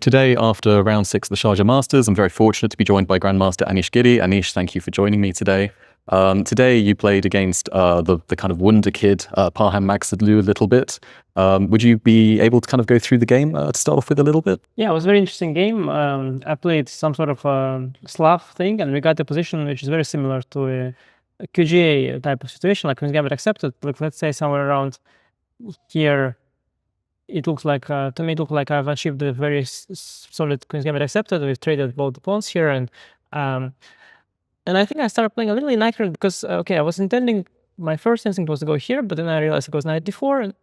Today, after round 6 of the Sharjah Masters, I'm very fortunate to be joined by Grandmaster Anish Giri. Anish, thank you for joining me today. Today, you played against the kind of wonder kid, Parham Maghsoodloo, a little bit. Would you be able to kind of go through the game to start off with a little bit? Yeah, it was a very interesting game. I played some sort of Slav thing, and we got a position which is very similar to a QGA type of situation, like Queen's Gambit accepted. Like, let's say somewhere around here, it looks like, to me, it looked like I've achieved a very solid Queen's Gambit accepted. We've traded both the pawns here, and I think I started playing a little inaccurate because, I was intending, my first instinct was to go here, but then I realized it goes knight d4, and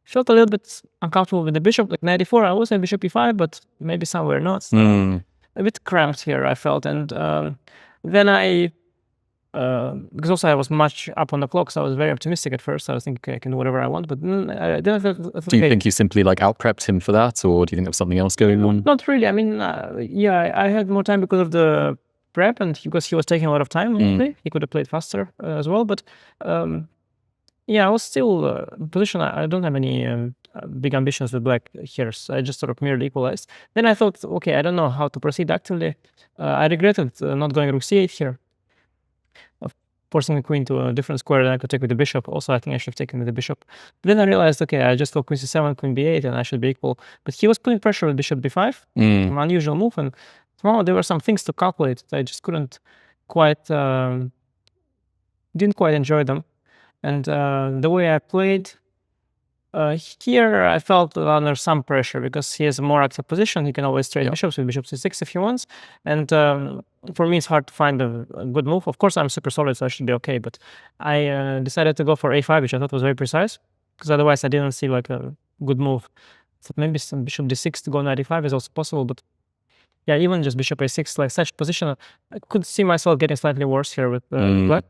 felt a little bit uncomfortable with the bishop. Like knight d4, I was in bishop e5, but maybe somewhere not. So a bit cramped here, I felt, and then I, because also I was much up on the clock, so I was very optimistic at first. I was thinking, okay, I can do whatever I want, but then I didn't feel okay. Do you think you simply like out-prepped him for that, or do you think there was something else going on? Not really. I mean, yeah, I had more time because of the prep and because he was taking a lot of time. He could have played faster as well, but yeah, I was still in position. I don't have any big ambitions with black here, so I just sort of merely equalized. Then I thought, okay, I don't know how to proceed actively. I regretted not going rook c8 here, forcing the queen to a different square that I could take with the bishop. Also, I think I should have taken with the bishop. But then I realized, okay, I just thought queen c7, queen b8, and I should be equal. But he was putting pressure with bishop b5, an unusual move, and somehow there were some things to calculate. I just couldn't quite, didn't quite enjoy them. And the way I played here, I felt under some pressure because he has a more active position. He can always trade bishops with bishop c6 if he wants. And for me, it's hard to find a good move. Of course, I'm super solid, so I should be okay. But I decided to go for a5, which I thought was very precise, because otherwise I didn't see like a good move. So maybe some bishop d6 to go knight e5 is also possible. But yeah, even just bishop a6, like such position, I could see myself getting slightly worse here with black.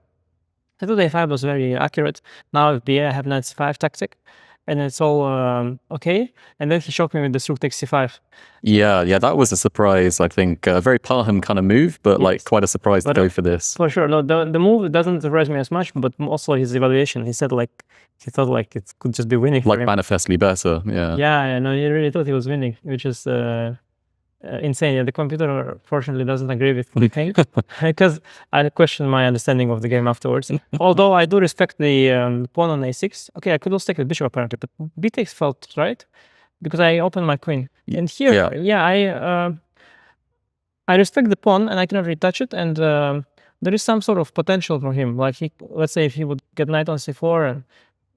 I thought a5 was very accurate. Now with b8, I have knight c5 tactic, and it's all okay. And then he shocked me with the rook takes c5. Yeah, that was a surprise, I think. A very Parham kind of move, but like quite a surprise to go for this. For sure. No, the move doesn't surprise me as much, but also his evaluation. He said like, he thought like it could just be winning. Like manifestly better, yeah. Yeah, no, he really thought he was winning, which is insane. Yeah, the computer fortunately doesn't agree with me because I questioned my understanding of the game afterwards. Although I do respect the pawn on a6. Okay, I could also take the bishop apparently, but b takes felt right because I opened my queen. And here, I respect the pawn and I cannot retouch it. And there is some sort of potential for him. Like let's say if he would get knight on c4 and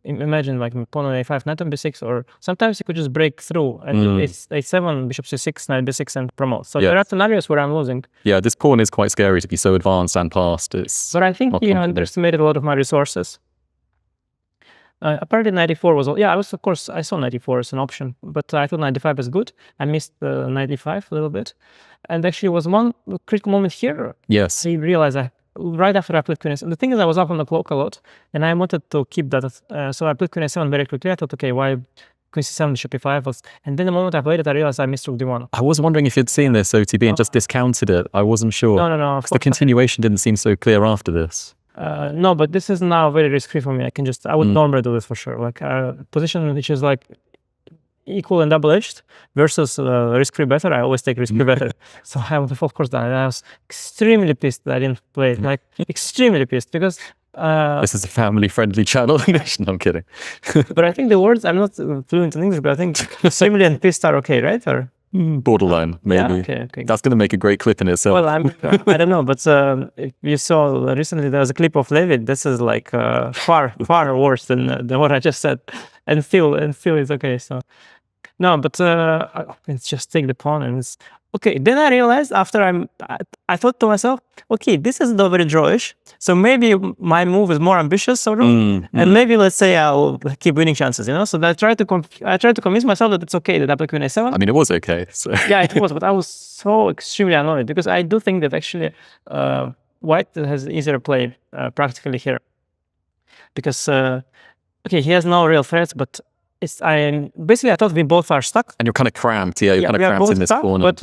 imagine like pawn on a5, knight on b6, or sometimes he could just break through and it's a7, bishop c6, knight b6, and promote. So there are scenarios where I'm losing. Yeah, this pawn is quite scary to be so advanced and passed. But I think he underestimated a lot of my resources. Apparently knight e4 was, of course, I saw knight e4 as an option, but I thought knight d5 is good. I missed the knight e5 a little bit. And actually was one critical moment here. Yes. I realized right after I played queen a7. The thing is, I was up on the clock a lot, and I wanted to keep that. So I played queen a7 very quickly. I thought, okay, why queen c7, bishop e5? And then the moment I played it, I realized I missed rook d1. I was wondering if you'd seen this OTB and just discounted it. I wasn't sure. No. The continuation didn't seem so clear after this. No, but this is now very risk-free for me. I would normally do this for sure. Like a position which is like equal and double-edged versus risk-free better, I always take risk-free better. So I would have, of course, done it. I was extremely pissed that I didn't play it. Like, extremely pissed, because this is a family-friendly channel. No, I'm kidding. But I think the words, I'm not fluent in English, but I think extremely and pissed are okay, right? Or borderline, maybe. Yeah, okay. That's going to make a great clip in itself. Well, I don't know, but if you saw recently, there was a clip of Levit. This is like far worse than what I just said, and still it's okay. So no, but let's just take the pawn and it's okay. Then I realized after I thought to myself, okay, this is not very drawish. So maybe my move is more ambitious, sort of, and maybe let's say I'll keep winning chances, So I tried to convince myself that it's okay that I play queen a7. I mean, it was okay. So. Yeah, it was, but I was so extremely annoyed because I do think that actually White has easier play practically here because okay, he has no real threats, but. Basically I thought we both are stuck. And you're kind of cramped, you're kind of cramped in this corner. But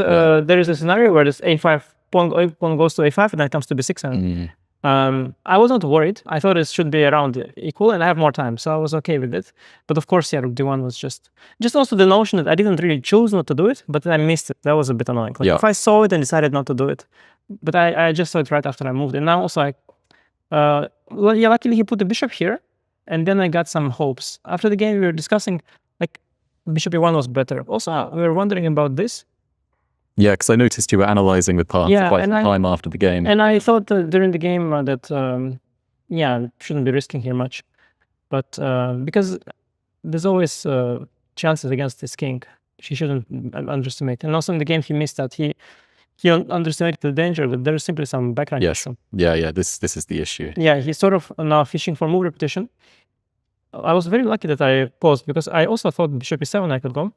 there is a scenario where this a5 pawn goes to a5 and then comes to b6 and I was not worried. I thought it should be around equal, and I have more time, so I was okay with it. But of course, yeah, rook d1 was just also the notion that I didn't really choose not to do it, but I missed it. That was a bit annoying. Like Yeah. if I saw it and decided not to do it, but I just saw it right after I moved. And now also, well, yeah, luckily he put the bishop here, and then I got some hopes. After the game, we were discussing like bishop e1 was better. Also, we were wondering about this. Yeah, because I noticed you were analyzing with Parham for quite some time after the game. And I thought during the game that, shouldn't be risking here much. But because there's always chances against this king, she shouldn't underestimate. And also in the game, he missed that. He underestimated the danger, but there's simply some background. Yes. Yeah. This is the issue. Yeah, he's sort of now fishing for move repetition. I was very lucky that I paused because I also thought bishop e7 I could go.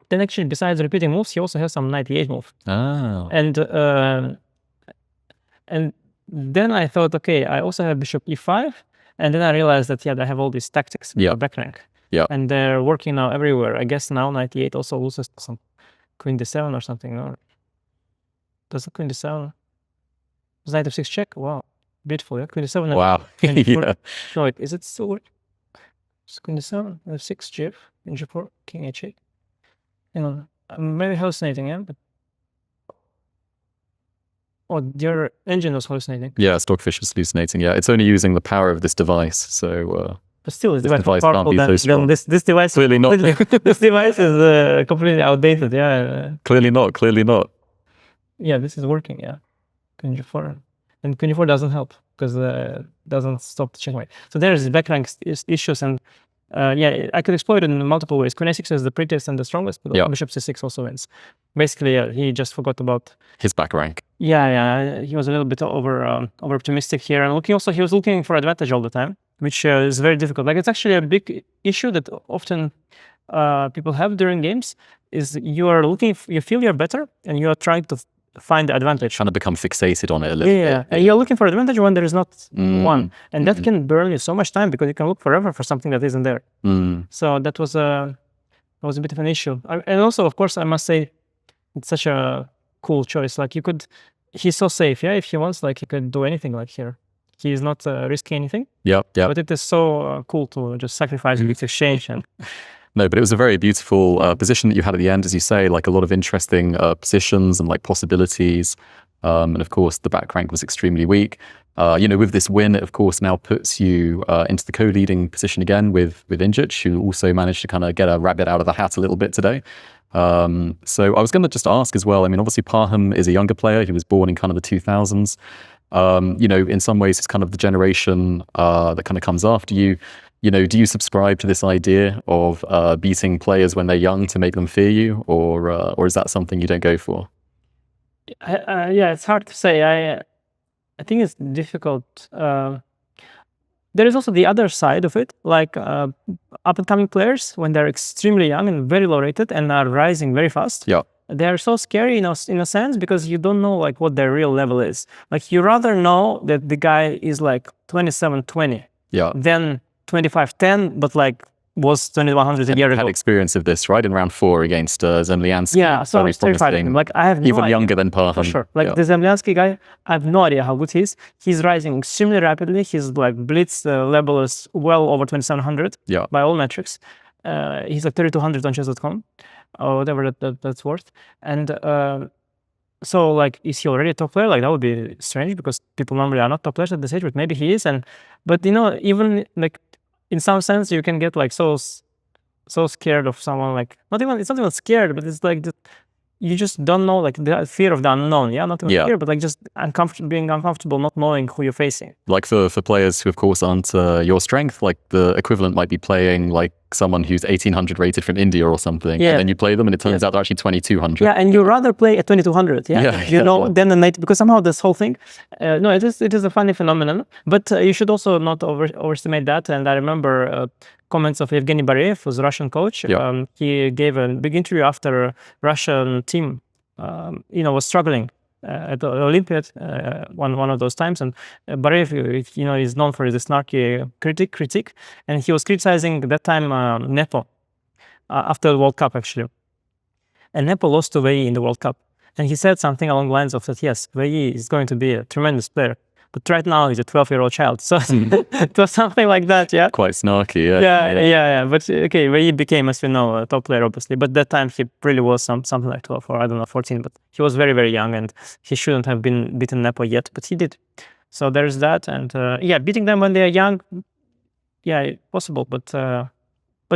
Then actually, besides repeating moves, he also has some knight e8 move. Oh. And then I thought, okay, I also have bishop e5, and then I realized that I have all these tactics for back rank. Yeah. And they're working now everywhere. I guess now knight e8 also loses some queen d7 or something. No? Does it queen d7? Does knight f6 check? Wow, beautiful. Yeah, queen d7. Wow. Yeah. No, wait, is it still working? It's queen d7, f6, gf, and g4, king h8. Hang on, I'm maybe hallucinating, yeah? But... Oh, your engine was hallucinating. Yeah, Stockfish is hallucinating. Yeah, it's only using the power of this device. So, but still, this device can't be so strong. This device clearly not. This device is completely outdated. Yeah. Clearly not. Yeah, this is working. Yeah, queen g4, and queen g4 doesn't help because doesn't stop the checkmate. So there's backrank issues, and I could exploit it in multiple ways. Queen a6 is the prettiest and the strongest, but bishop c6 also wins. Basically, he just forgot about his back rank. Yeah, he was a little bit over optimistic here, and he was looking for advantage all the time, which is very difficult. Like it's actually a big issue that often people have during games. Is you are looking, you feel you're better, and you are trying to find the advantage. Trying to become fixated on it a little bit. Yeah, and you're looking for advantage when there is not one, and that can burn you so much time because you can look forever for something that isn't there. So that was a bit of an issue. And also, of course, I must say, it's such a cool choice. Like he's so safe. Yeah, if he wants, like he could do anything. Like here, he's not risking anything. Yeah. But it is so cool to just sacrifice the exchange and. No, but it was a very beautiful position that you had at the end, as you say, like a lot of interesting positions and like possibilities. And of course, the back rank was extremely weak. With this win, it of course now puts you into the co-leading position again with Injic, who also managed to kind of get a rabbit out of the hat a little bit today. So I was going to just ask as well, I mean, obviously Parham is a younger player. He was born in kind of the 2000s. In some ways, it's kind of the generation that kind of comes after you. Do you subscribe to this idea of beating players when they're young to make them fear you, or is that something you don't go for? It's hard to say. I think it's difficult. There is also the other side of it, like up-and-coming players when they're extremely young and very low rated and are rising very fast. Yeah. They are so scary in a sense because you don't know like what their real level is. Like you rather know that the guy is like 27-20 than 25-10, but like was 2100 a year ago. Had experience of this, right? In round 4 against Zemlyansky. Yeah, so I was terrified of him. Like I have no even idea. Younger than Parham. For sure. Like the Zemlyansky guy, I have no idea how good he is. He's rising extremely rapidly. His like blitz level is well over 2700 by all metrics. He's like 3200 on chess.com or whatever that's worth. And so like, is he already a top player? Like that would be strange because people normally are not top players at this age, but maybe he is. But even like in some sense you can get like so scared of someone, like it's not even scared, but it's like you just don't know, like the fear of the unknown. Not even fear, but like just being uncomfortable, not knowing who you're facing. Like for players who of course aren't your strength, like the equivalent might be playing like someone who's 1800 rated from India or something, and then you play them and it turns out they're actually 2200. And you rather play at 2200 than the 90, because somehow this whole thing it is a funny phenomenon, but you should also not overestimate that. And I remember comments of Evgeny Bareev, who's a Russian coach. He gave a big interview after Russian team was struggling at the Olympiad one of those times, and Bareev is known for his snarky critique, and he was criticizing at that time Nepo after the World Cup actually, and Nepo lost to Wei in the World Cup, And he said something along the lines of that, yes, Wei is going to be a tremendous player. But right now he's a 12-year-old child. So it was something like that, yeah. Quite snarky, yeah. Yeah. But okay, Wei became, as we know, a top player, obviously. But that time he really was something like 12 or I don't know, 14. But he was very, very young and he shouldn't have been beaten Nepo yet, but he did. So there's that. And yeah, beating them when they're young, yeah, possible. But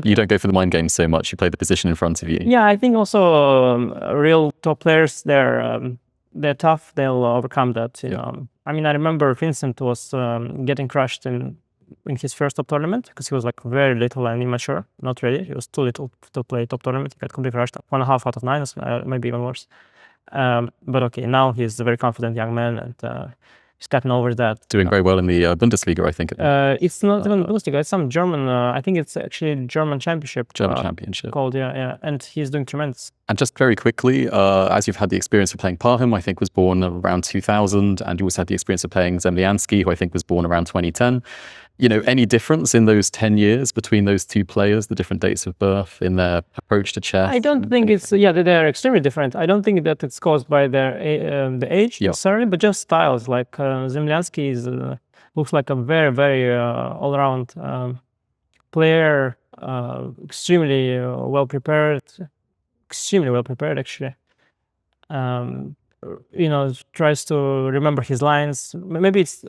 you don't go for the mind games so much. You play the position in front of you. yeah, I think also real top players, they're tough. They'll overcome that. You know. I mean, I remember Vincent was getting crushed in his first top tournament because he was like very little and immature, not ready. He was too little to play top tournament. He got completely crushed, 1.5 out of 9, maybe even worse. But okay, now he's a very confident young man and he's gotten over that. Doing very well in the Bundesliga, I think. It's not even Bundesliga. It's some German. I think it's actually German championship. Championship. Called, yeah. And he's doing tremendous. And just very quickly, as you've had the experience of playing Parham, I think was born around 2000, and you also had the experience of playing Zemlyansky, who I think was born around 2010. You know, any difference in those 10 years between those two players, the different dates of birth, in their approach to chess? I don't think it's, they're extremely different. I don't think that it's caused by their the age necessarily, but just styles. Like Zemlyansky looks like a very, very all-around player, extremely well prepared actually. Tries to remember his lines. Maybe it's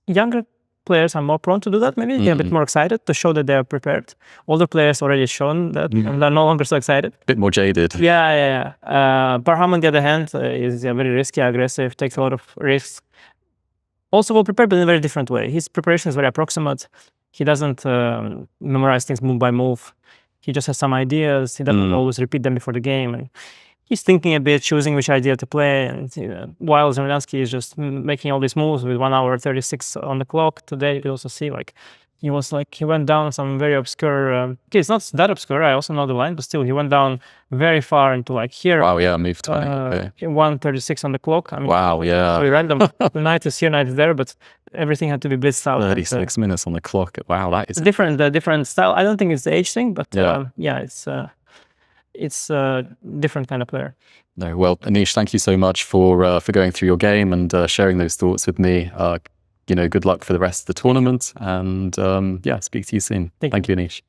younger players are more prone to do that. Maybe they're a bit more excited to show that they're prepared. Older players already shown that and they're no longer so excited. A bit more jaded. Yeah. Parham, on the other hand, is very risky, aggressive, takes a lot of risks. Also well prepared, but in a very different way. His preparation is very approximate. He doesn't memorize things move by move. He just has some ideas. He doesn't always repeat them before the game. And he's thinking a bit, choosing which idea to play. And while Zemlyansky is just making all these moves with 1 hour 36 on the clock. Today, you also see he went down some very obscure. It's not that obscure. I also know the line, but still, he went down very far into like here. Wow, yeah, move time. 1:36 on the clock. I mean, wow, yeah. Very random. The night is here, night is there, but everything had to be blitzed out. 36 minutes on the clock. Wow, that is different style. I don't think it's the age thing, but it's a different kind of player. No, well, Anish, thank you so much for going through your game and sharing those thoughts with me. Good luck for the rest of the tournament, and speak to you soon. Thank you, Anish.